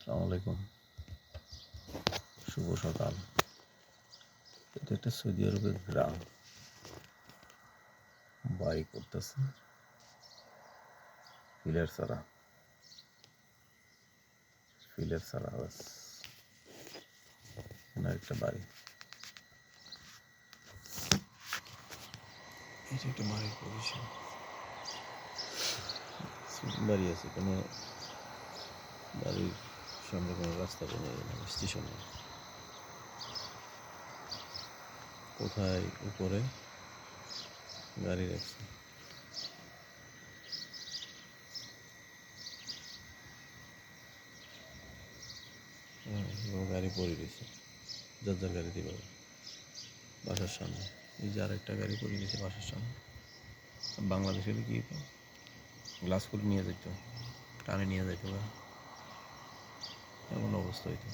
আসসালামু আলাইকুম, শুভ সকাল। এটা একটা সৌদি আরবের গ্রাম, বাড়ি করতেছে ফিলের ছাড়া বাস। এখানে একটা বাড়ি, এটা একটা বাড়ির পজিশন। বাড়ি আছে, কোনো বাড়ির সামনে কোনো রাস্তা নেই, স্টেশন নেই। কোথায় উপরে গাড়ি রাখছে, গাড়ি পড়ে রয়েছে, যার গাড়ি দিবে বাসার সামনে। এই যে আরেকটা গাড়ি পড়ে গেছে বাসার সামনে। বাংলাদেশে কি তো গ্লাস করে নিয়ে যেত, টানে নিয়ে যেত, এমন অবস্থা হইতো।